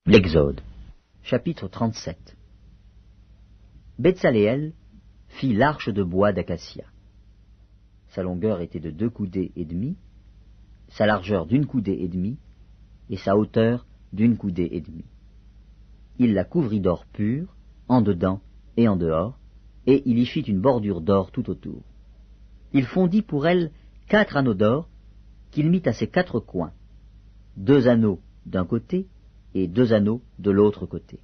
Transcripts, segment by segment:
L'Exode, chapitre 37. Betsaléel fit l'arche de bois d'acacia. Sa longueur était de 2 coudées et demie, sa largeur d'1 coudée et demie, et sa hauteur d'1 coudée et demie. Il la couvrit d'or pur, en dedans et en dehors, et il y fit une bordure d'or tout autour. Il fondit pour elle 4 anneaux d'or, qu'il mit à ses 4 coins, 2 anneaux d'un côté et 2 anneaux de l'autre côté.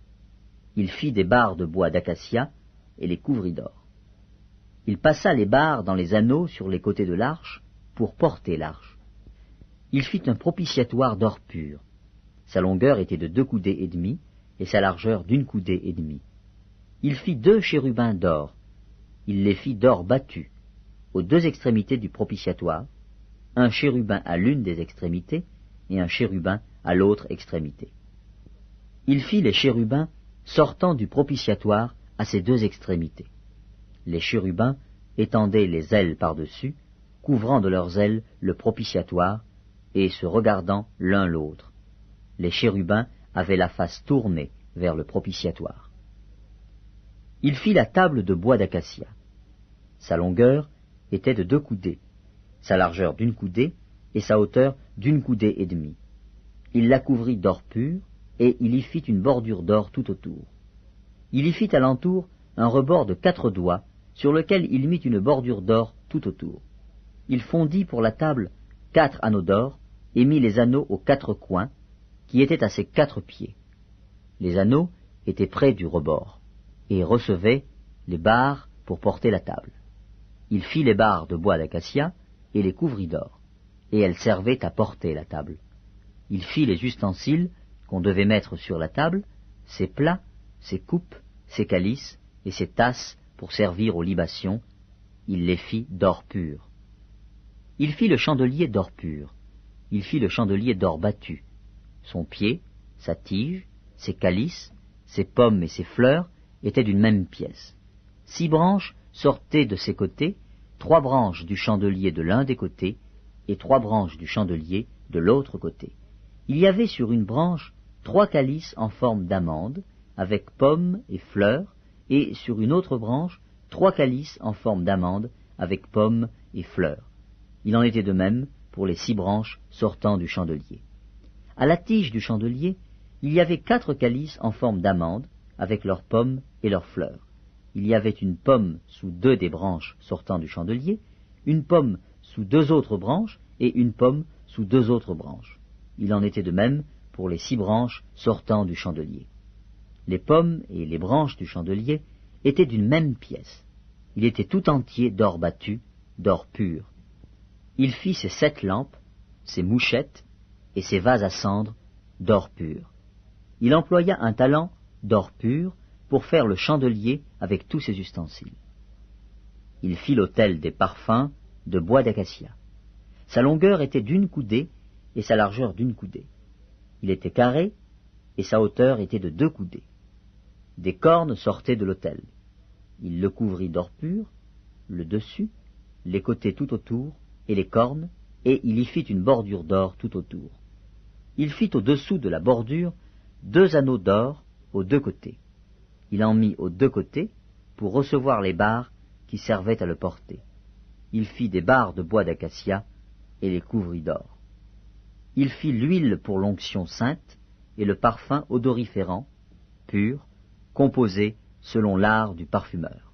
Il fit des barres de bois d'acacia et les couvrit d'or. Il passa les barres dans les anneaux sur les côtés de l'arche pour porter l'arche. Il fit un propitiatoire d'or pur. Sa longueur était de 2 coudées et demie et sa largeur d'1 coudée et demie. Il fit 2 chérubins d'or. Il les fit d'or battu aux 2 extrémités du propitiatoire, un chérubin à l'une des extrémités et un chérubin à l'autre extrémité. Il fit les chérubins sortant du propitiatoire à ses 2 extrémités. Les chérubins étendaient les ailes par-dessus, couvrant de leurs ailes le propitiatoire, et se regardant l'un l'autre. Les chérubins avaient la face tournée vers le propitiatoire. Il fit la table de bois d'acacia. Sa longueur était de 2 coudées, sa largeur d'1 coudée, et sa hauteur d'1 coudée et demie. Il la couvrit d'or pur, et il y fit une bordure d'or tout autour. Il y fit alentour un rebord de 4 doigts, sur lequel il mit une bordure d'or tout autour. Il fondit pour la table 4 anneaux d'or, et mit les anneaux aux 4 coins, qui étaient à ses 4 pieds. Les anneaux étaient près du rebord, et recevaient les barres pour porter la table. Il fit les barres de bois d'acacia, et les couvrit d'or, et elles servaient à porter la table. Il fit les ustensiles qu'on devait mettre sur la table, ses plats, ses coupes, ses calices et ses tasses pour servir aux libations. Il les fit d'or pur. Il fit le chandelier d'or pur. Il fit le chandelier d'or battu. Son pied, sa tige, ses calices, ses pommes et ses fleurs étaient d'une même pièce. 6 branches sortaient de ses côtés, 3 branches du chandelier de l'un des côtés et 3 branches du chandelier de l'autre côté. Il y avait sur une branche 3 calices en forme d'amande, avec pommes et fleurs, et sur une autre branche 3 calices en forme d'amande, avec pommes et fleurs. Il en était de même pour les 6 branches sortant du chandelier. À la tige du chandelier, il y avait 4 calices en forme d'amande, avec leurs pommes et leurs fleurs. Il y avait une pomme sous 2 des branches sortant du chandelier, une pomme sous 2 autres branches, et une pomme sous 2 autres branches. Il en était de même pour les 6 branches sortant du chandelier. Les pommes et les branches du chandelier étaient d'une même pièce. Il était tout entier d'or battu, d'or pur. Il fit ses 7 lampes, ses mouchettes et ses vases à cendre d'or pur. Il employa un talent d'or pur pour faire le chandelier avec tous ses ustensiles. Il fit l'autel des parfums de bois d'acacia. Sa longueur était d'1 coudée et sa largeur d'1 coudée. Il était carré, et sa hauteur était de 2 coudées. Des cornes sortaient de l'autel. Il le couvrit d'or pur, le dessus, les côtés tout autour, et les cornes, et il y fit une bordure d'or tout autour. Il fit au-dessous de la bordure 2 anneaux d'or aux 2 côtés. Il en mit aux 2 côtés pour recevoir les barres qui servaient à le porter. Il fit des barres de bois d'acacia et les couvrit d'or. Il fit l'huile pour l'onction sainte et le parfum odoriférant, pur, composé selon l'art du parfumeur.